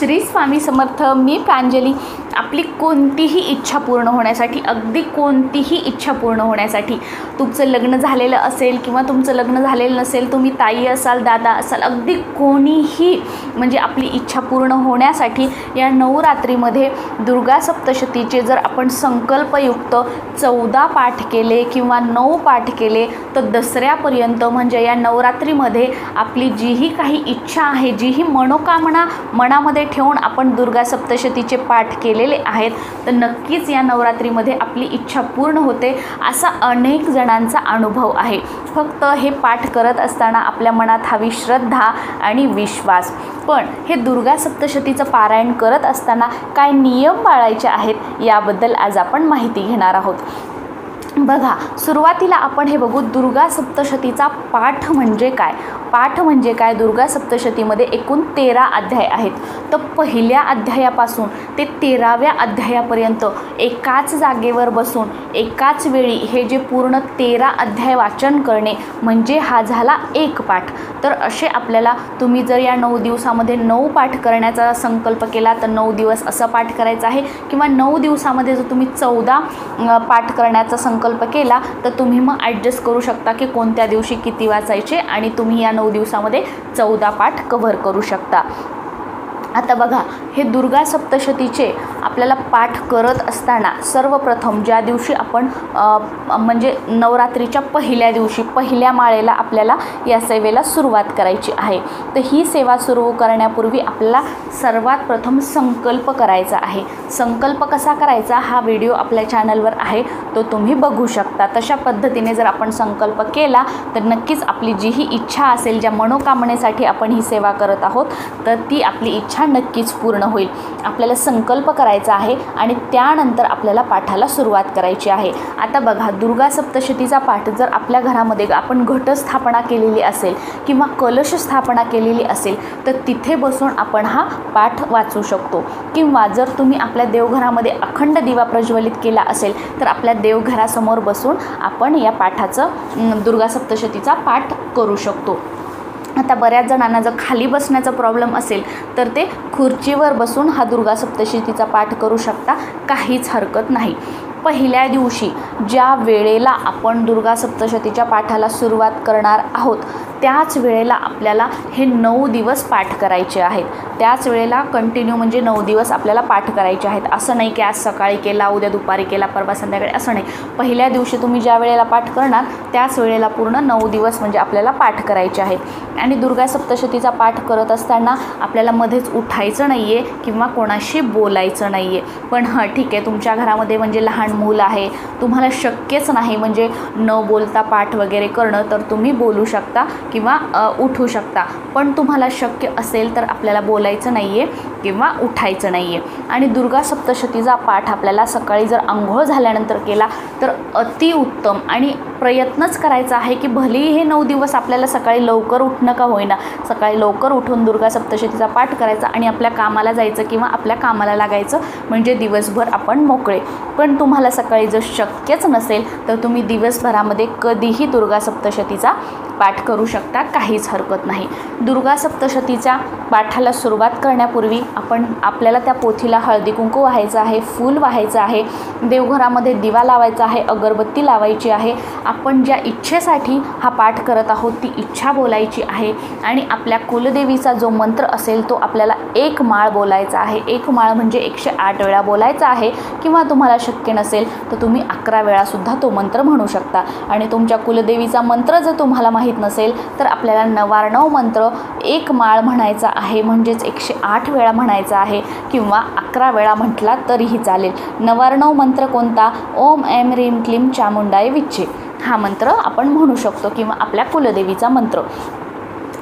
श्री स्वामी समर्थ. मी प्रांजली. आपली कोणतीही इच्छा पूर्ण होण्यासाठी, अगदी कोणतीही इच्छा पूर्ण होण्यासाठी, तुमचं लग्न झालेलं असेल किंवा तुमचं लग्न झालेलं नसेल, तुम्ही ताई असाल, दादा असाल, अगदी कोणीही, म्हणजे आपली इच्छा पूर्ण होण्यासाठी या नवरात्रीमध्ये दुर्गा सप्तशतीचे जर आपण संकल्पयुक्त 14 पाठ केले किंवा 9 पाठ केले तर दसऱ्यापर्यंत, म्हणजे या नवरात्रीमध्ये आपली जीही काही इच्छा आहे, जीही मनोकामना मनामध्ये ठेवून आपण दुर्गा सप्तशतीचे पाठ केलेले आहेत, तर नक्कीच या नवरात्रीमध्ये आपली इच्छा पूर्ण होते, असा अनेक जणांचा अनुभव आहे. फक्त हे पाठ करत असताना आपल्या मनात हवी श्रद्धा आणि विश्वास. पण हे दुर्गा सप्तशतीचं पारायण करत असताना काय नियम पाळायचे आहेत याबद्दल आज आपण माहिती घेणार आहोत. बघा, सुरुवातीला आपण हे बघू, दुर्गा सप्तशतीचा पाठ म्हणजे काय. पाठ म्हणजे काय, दुर्गा सप्तशतीमध्ये एकूण 13 अध्याय आहेत. तर पहिल्या अध्यायापासून ते 13व्या अध्यायापर्यंत एकाच जागेवर बसून एकाच वेळी हे जे पूर्ण 13 अध्याय वाचन करणे म्हणजे हा झाला एक पाठ. तर असे आपल्याला, तुम्ही जर या 9 दिवसामध्ये 9 पाठ करण्याचा संकल्प केला तर 9 दिवस असं पाठ करायचं आहे, किंवा 9 दिवसामध्ये जर तुम्ही 14 पाठ करण्याचा संकल्प केला तर तुम्ही मग ॲडजस्ट करू शकता की कोणत्या दिवशी किती वाचायचे, आणि तुम्ही या 9 दिवसामध्ये 14 पाठ कव्हर करू शकता. आता बघा, हे दुर्गा सप्तशतीचे आपल्याला पाठ करत असताना सर्वप्रथम ज्या दिवशी आपण म्हणजे नवरात्रीच्या पहिल्या दिवशी पहिल्या माळेला आपल्याला या सेवेला सुरुवात करायची आहे. तर ही सेवा सुरू करण्यापूर्वी आपल्याला सर्वात प्रथम संकल्प करायचा आहे. संकल्प कसा करायचा हा व्हिडिओ आपल्या चॅनलवर आहे, तो तुम्ही बघू शकता. तशा पद्धतीने जर आपण संकल्प केला तर नक्कीच आपली जी ही इच्छा असेल, ज्या मनोकामनेसाठी आपण ही सेवा करत आहोत, तर ती आपली इच्छा नक्कीच पूर्ण होईल. आपल्याला संकल्प करायचा आहे आणि त्यानंतर आपल्याला पाठाला सुरुवात करायची आहे. आता बघा, दुर्गा सप्तशतीचा पाठ जर आपल्या घरामध्ये आपण घटस्थापना केलेली असेल किंवा कलश स्थापना केलेली असेल तर तिथे बसून आपण हा पाठ वाचू शकतो. किंवा जर तुम्ही आपल्या देवघरामध्ये अखंड दिवा प्रज्वलित केला असेल तर आपल्या देवघरासमोर बसून आपण या पाठाचं दुर्गा सप्तशतीचा पाठ करू शकतो. आता बऱ्याच जणांना जर खाली बसण्याचा प्रॉब्लेम असेल तर ते खुर्चीवर बसून हा दुर्गा सप्तशतीचा पाठ करू शकता, काहीच हरकत नाही. पहिल्या दिवशी ज्या वेळेला आपण दुर्गा सप्तशतीच्या पाठाला सुरुवात करणार आहोत त्याच वेळेला आपल्याला हे 9 दिवस पाठ करायचे आहेत. त्याच वेळेला कंटिन्यू, म्हणजे 9 दिवस आपल्याला पाठ करायचे आहेत. असं नाही की आज सकाळी केला, उद्या दुपारी केला, परवा संध्याकाळी, असं नाही. पहिल्या दिवशी तुम्ही ज्या वेळेला पाठ करणार त्याच वेळेला पूर्ण 9 दिवस म्हणजे आपल्याला पाठ करायचे आहेत. आणि दुर्गा सप्तशतीचा पाठ करत असताना आपल्याला मध्येच उठायचं नाही आहे किंवा कोणाशी बोलायचं नाही आहे. पण हां, ठीक आहे, तुमच्या घरामध्ये म्हणजे लहान मूल आहे, तुम्हाला शक्यच नाही म्हणजे न बोलता पाठ वगैरे करणं, तर तुम्ही बोलू शकता किंवा उठू शकता. पण तुम्हाला शक्य असेल तर आपल्याला बोलायचं नाही आहे किंवा उठायचं नाही आहे. आणि दुर्गा सप्तशतीचा पाठ आपल्याला सकाळी जर अंघोळ झाल्यानंतर केला तर अतिउत्तम. आणि प्रयत्नच करायचा आहे की भलेही हे 9 दिवस आपल्याला सकाळी लवकर उठणं का होईना, सकाळी लवकर उठून दुर्गा सप्तशतीचा पाठ करायचा आणि आपल्या कामाला जायचं किंवा आपल्या कामाला लागायचं, म्हणजे दिवसभर आपण मोकळे. पण तुम्हाला सकाळी जर शक्यच नसेल तर तुम्ही दिवसभरामध्ये कधीही दुर्गा सप्तशतीचा पाठ करू शकता, काहीच हरकत नाही. दुर्गा सप्तशतीच्या पाठाला सुरुवात करण्यापूर्वी आपल्याला त्या पोथीला हळदी कुंकू व्हायचं आहे, फूल व्हायचं आहे, देवघरामध्ये दिवा लावायचा आहे, अगरबत्ती लावायची आहे. आपण ज्या इच्छेसाठी हा पाठ करत आहोत ती इच्छा बोलायची आहे. आणि आपल्या कुलदेवीचा जो मंत्र असेल तो आपल्याला 1 माळ बोलायचा आहे. 1 माळ म्हणजे 108 वेळा बोलायचा आहे, किंवा तुम्हाला शक्य नसेल तर तुम्ही 11 वेळासुद्धा तो मंत्र म्हणू शकता. आणि तुमच्या कुलदेवीचा मंत्र जर तुम्हाला माहीत नसेल तर आपल्याला 99 मंत्र 1 माळ म्हणायचा आहे, म्हणजेच 108 वेळा म्हणायचा आहे, किंवा 11 वेळा म्हटला तरीही चालेल. 99 मंत्र कोणता? ओम ऐं ह्रीं क्लीं चामुंडाय विच्चे, हा मंत्र आपण म्हणू शकतो, किंवा आपल्या कुलदेवीचा मंत्र.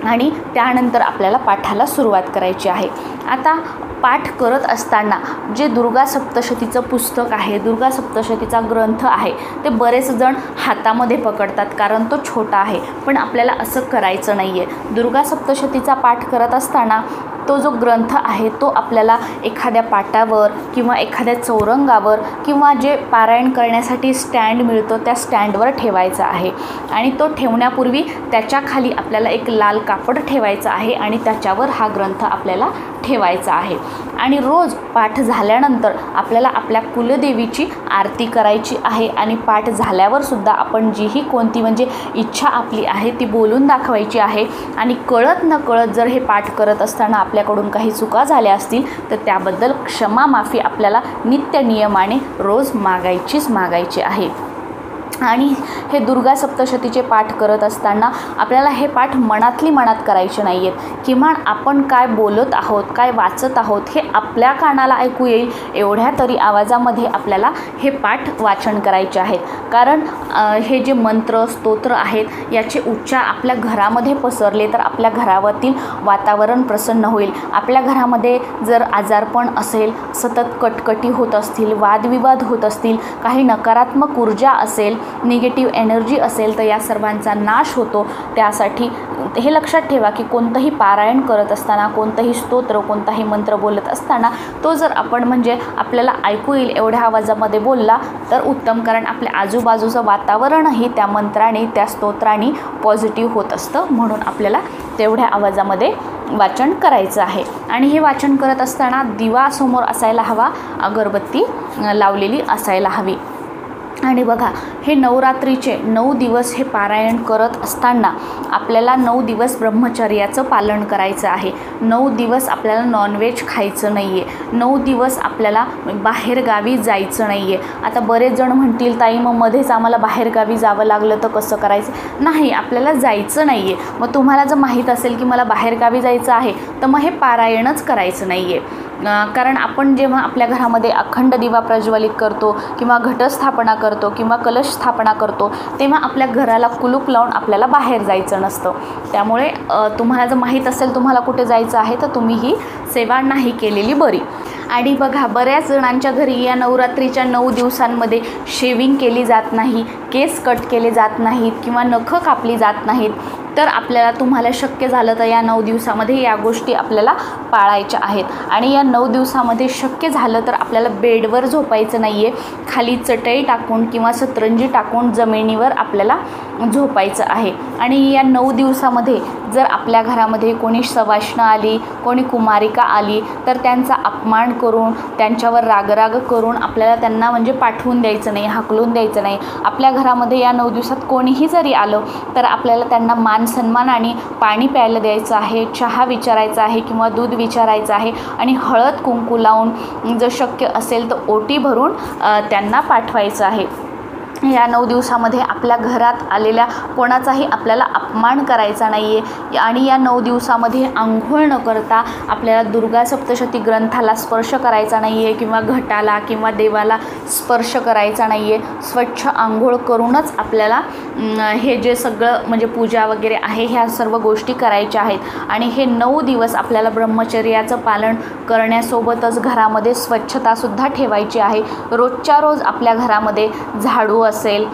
आणि त्यानंतर आपल्याला पाठाला सुरुवात करायची आहे. आता पाठ करत असताना जे दुर्गा सप्तशतीचं पुस्तक आहे, दुर्गा सप्तशतीचा ग्रंथ आहे, ते बरेच जण हातामध्ये पकडतात कारण तो छोटा आहे. पण आपल्याला असं करायचं नाही आहे. दुर्गा सप्तशतीचा पाठ करत असताना तो जो ग्रंथ आहे तो आपल्याला एखाद्या पाटावर किंवा एखाद्या चौरंगावर किंवा जे पारायण करण्यासाठी स्टँड मिळतो त्या स्टँडवर ठेवायचा आहे. आणि तो ठेवण्यापूर्वी त्याच्या खाली आपल्याला एक लाल कापड ठेवायचं आहे आणि त्याच्यावर हा ग्रंथ आपल्याला ठेवायचा आहे. आणि रोज पाठ झाल्यानंतर आपल्याला आपल्या कुलदेवीची आरती करायची आहे. आणि पाठ झाल्यावर सुद्धा आपण जीही कोणती म्हणजे इच्छा आपली आहे ती बोलून दाखवायची आहे. आणि कळत न कळत जर हे पाठ करत असताना आपल्याकडून काही चुका झाल्या असतील तर त्याबद्दल क्षमा माफी आपल्याला नित्य नियमाने रोज मागायची आहे. आणि हे दुर्गा सप्तशतीचे पाठ करत असताना आपल्याला हे पाठ मनात करायचे नाही आहेत. किमान आपण काय बोलत आहोत, काय वाचत आहोत हे आपल्या कानाला ऐकू येईल एवढ्या तरी आवाजामध्ये आपल्याला हे पाठ वाचन करायचे आहेत. कारण हे जे मंत्र स्तोत्र आहेत याचे उच्चार आपल्या घरामध्ये पसरले तर आपल्या घरावरील वातावरण प्रसन्न होईल. आपल्या घरामध्ये जर आजारपण असेल, सतत कटकटी होत असतील, वादविवाद होत असतील, काही नकारात्मक ऊर्जा असेल, निगेटिव्ह एनर्जी असेल तर या सर्वांचा नाश होतो. त्यासाठी हे लक्षात ठेवा की कोणतंही पारायण करत असताना, कोणतंही स्तोत्र, कोणताही मंत्र बोलत असताना तो जर आपण म्हणजे आपल्याला ऐकू येईल एवढ्या आवाजामध्ये बोलला तर उत्तम. कारण आपल्या आजूबाजूचं वातावरणही त्या मंत्राने, त्या स्तोत्राने पॉझिटिव्ह होत असतं. म्हणून आपल्याला तेवढ्या आवाजामध्ये वाचन करायचं आहे. आणि हे वाचन करत असताना दिवा समोर असायला हवा, अगरबत्ती लावलेली असायला हवी. आणि बघा हे नवरात्रीचे 9 दिवस हे पारायण करत असताना आपल्याला 9 दिवस ब्रह्मचर्याचं पालन करायचं आहे. 9 दिवस आपल्याला नॉनव्हेज खायचं नाही आहे. 9 दिवस आपल्याला बाहेरगावी जायचं नाही आहे. आता बरेच जण म्हणतील ताई मग मध्येच आम्हाला बाहेरगावी जावं लागलं तर कसं करायचं? नाही, आपल्याला जायचं नाही आहे. मग तुम्हाला जर माहीत असेल की मला बाहेरगावी जायचं आहे तर मग हे पारायणच करायचं नाही आहे. कारण आपण जेव्हा आपल्या घरामध्ये अखंड दिवा प्रज्वलित करतो किंवा घटस्थापना करतो किंवा कलश स्थापना करतो तेव्हा आपल्या घराला कुलूप लावून आपल्याला बाहेर जायचं नसतं. त्यामुळे तुम्हाला जर माहीत असेल तुम्हाला कुठे जायचं आहे तर तुम्ही ही सेवा नाही केलेली बरी. आणि बघा बऱ्याच जणांच्या घरी या नवरात्रीच्या 9 दिवसांमध्ये शेविंग केली जात नाही, केस कट केले जात नाहीत किंवा नखं कापली जात नाहीत. तर आपल्याला तुम्हाला शक्य झालं तर या 9 दिवसामध्ये या गोष्टी आपल्याला पाळायच्या आहेत. आणि या 9 दिवसामध्ये शक्य झालं तर आपल्याला बेडवर झोपायचं नाही आहे, खाली चटई टाकून किंवा सतरंजी टाकून जमिनीवर आपल्याला झोपायचं आहे. आणि या 9 दिवसामध्ये जर आपल्या घरामध्ये कोणी सवाष्ण आली, कोणी कुमारिका आली तर त्यांचा अपमान करून, त्यांच्यावर रागराग करून आपल्याला त्यांना म्हणजे पाठवून द्यायचं नाही, हाकलून द्यायचं नाही. आपल्या घरामध्ये या 9 दिवसात कोणीही जरी आलं तर आपल्याला त्यांना मान सन्मान आणि पाणी प्यायला द्यायचं आहे, चहा विचारायचा आहे किंवा दूध विचारायचं आहे. आणि हळद कुंकू लावून जर शक्य असेल तर ओटी भरून त्यांना पाठवायचं आहे. या 9 दिवसामध्ये आपल्या घरात आलेल्या कोणाचाही आपल्याला अपमान करायचा नाही आहे. आणि या 9 दिवसामध्ये आंघोळ न करता आपल्याला दुर्गा सप्तशती ग्रंथाला स्पर्श करायचा नाही आहे किंवा घटाला किंवा देवाला स्पर्श करायचा नाही आहे. स्वच्छ आंघोळ करूनच आपल्याला हे जे सगळं म्हणजे पूजा वगैरे आहे ह्या सर्व गोष्टी करायच्या आहेत. आणि हे 9 दिवस आपल्याला ब्रह्मचर्याचं पालन करण्यासोबतच घरामध्ये स्वच्छतासुद्धा ठेवायची आहे. रोजच्या रोज आपल्या घरामध्ये झाडू असेल,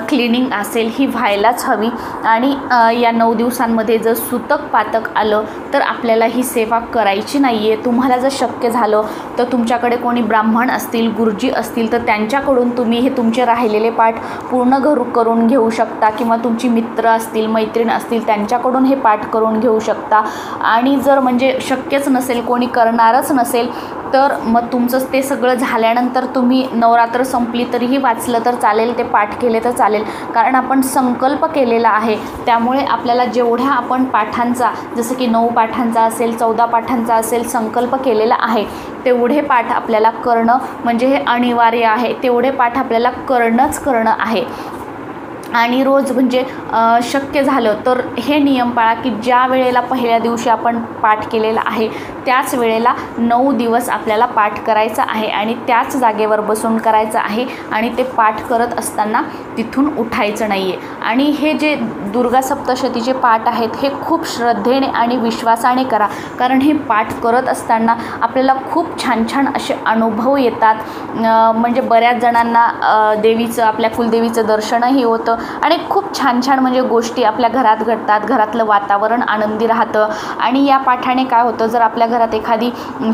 क्लिनिंग असेल ही व्हायलाच हवी. आणि या 9 दिवसांमध्ये जर सुतक पातक आलं तर आपल्याला ही सेवा करायची नाही आहे. तुम्हाला जर शक्य झालं तर तुमच्याकडे कोणी ब्राह्मण असतील, गुरुजी असतील तर त्यांच्याकडून तुम्ही हे तुमचे राहिलेले पाठ पूर्ण करून घेऊ शकता किंवा तुमची मित्र असतील, मैत्रीण असतील त्यांच्याकडून हे पाठ करून घेऊ शकता. आणि जर म्हणजे शक्यच नसेल, कोणी करणारच नसेल तर मग तुमचं ते सगळं झाल्यानंतर तुम्ही नवरात्र संपली तरीही वाचलं तर चालेल, ते पाठ केले तर चालेल. कारण आपण संकल्प केलेला आहे. त्यामुळे आपल्याला जेवढ्या आपण पाठांचा जसं की 9 पाठांचा असेल, 14 पाठांचा असेल संकल्प केलेला आहे तेवढे पाठ आपल्याला करणं म्हणजे हे अनिवार्य आहे. तेवढे पाठ आपल्याला करणं आहे. आणि रोज म्हणजे शक्य झालं तर हे नियम पाळा की ज्या वेळेला पहिल्या दिवशी आपण पाठ केलेला आहे त्याच वेळेला 9 दिवस आपल्याला पाठ करायचा आहे आणि त्याच जागेवर बसून करायचं आहे. आणि ते पाठ करत असताना तिथून उठायचं नाही आहे. आणि हे जे दुर्गा सप्तशतीचे पाठ आहेत हे खूप श्रद्धेने आणि विश्वासाने करा. कारण हे पाठ करत असताना आपल्याला खूप छान छान असे अनुभव येतात. म्हणजे बऱ्याच जणांना देवीचं, आपल्या कुलदेवीचं दर्शनही होतं आणि खूप छान छान म्हणजे गोष्टी आपल्या घरात घडतात, घरातलं वातावरण आनंदी राहतं. आणि या पाठाने काय होतं, जर आपल्या घरात एखादी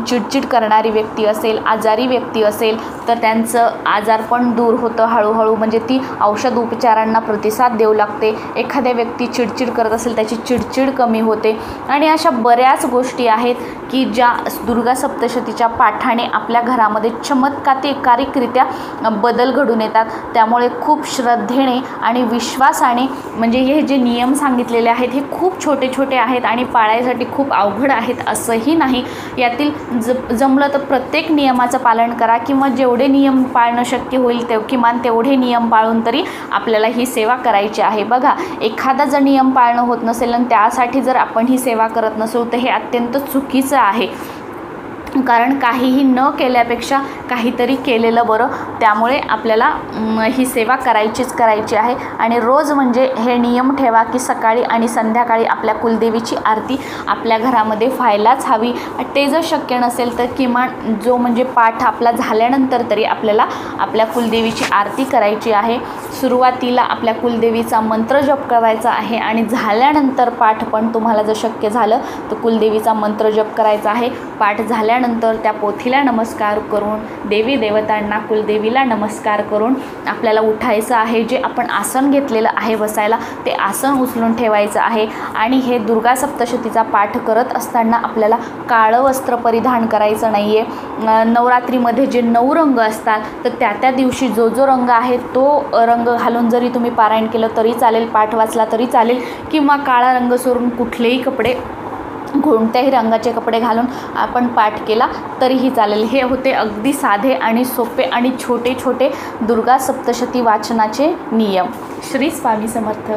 चिडचिड करणारी व्यक्ती असेल, आजारी व्यक्ती असेल, तर त्यांचं आजारपण दूर होतं हळूहळू, म्हणजे ती औषध उपचारांना प्रतिसाद देऊ लागते. एखाद्या व्यक्ती चिडचिड करत असेल त्याची चिडचिड कमी होते. आणि अशा बऱ्याच गोष्टी आहेत की ज्या दुर्गा सप्तशतीच्या पाठाने आपल्या घरामध्ये चमत्कारिकरित्या बदल घडून येतात. त्यामुळे खूप श्रद्धेने आणि विश्वासाने, म्हणजे हे जे नियम सांगितलेले आहेत हे खूप छोटे छोटे आहेत आणि पाळायसाठी खूप अवघड आहेत असंही नाही. यातील जमलं तर प्रत्येक नियमाचं पालन करा, किंवा जेवढे नियम पाळणं शक्य होईल किमान तेवढे नियम पाळून तरी आपल्याला ही सेवा करायची आहे. बघा, एखादा जर नियम पाळणं होत नसेल आणि त्यासाठी जर आपण ही सेवा करत नसू तर हे अत्यंत चुकीचं आहे. कारण काहीही न केल्यापेक्षा काहीतरी केलेलं बरं. त्यामुळे आपल्याला ही सेवा करायची आहे. आणि रोज म्हणजे हे नियम ठेवा की सकाळी आणि संध्याकाळी आपल्या कुलदेवीची आरती आपल्या घरामध्ये व्हायलाच हवी. ते जर शक्य नसेल तर किमान जो म्हणजे पाठ आपला झाल्यानंतर तरी आपल्याला आपल्या कुलदेवीची आरती करायची आहे. सुरुवातीला आपल्या कुलदेवीचा मंत्र जप करायचा आहे आणि झाल्यानंतर पाठ पण तुम्हाला जर शक्य झालं तर कुलदेवीचा मंत्र जप करायचा आहे. पाठ झाल्यानंतर त्या पोथीला नमस्कार करून, देवी देवतांना, कुलदेवीला नमस्कार करून आपल्याला उठायचं आहे. जे आपण आसन घेतलेलं आहे बसायला ते आसन उचलून ठेवायचं आहे. आणि हे दुर्गा सप्तशतीचा पाठ करत असताना आपल्याला काळं वस्त्र परिधान करायचं नाही आहे. नवरात्रीमध्ये जे 9 रंग असतात तर त्या दिवशी जो रंग आहे तो रंग घालून जरी तुम्ही पारायण केलं तरी चालेल, पाठ वाचला तरी चालेल, किंवा काळा रंग सोडून कुठलेही कपडे, कोणत्याही रंगाचे कपडे घालून आपण पाठ केला तरीही चालेल. हे होते अगदी साधे आणि सोपे आणि छोटे छोटे दुर्गा सप्तशती वाचनाचे नियम. श्री स्वामी समर्थ.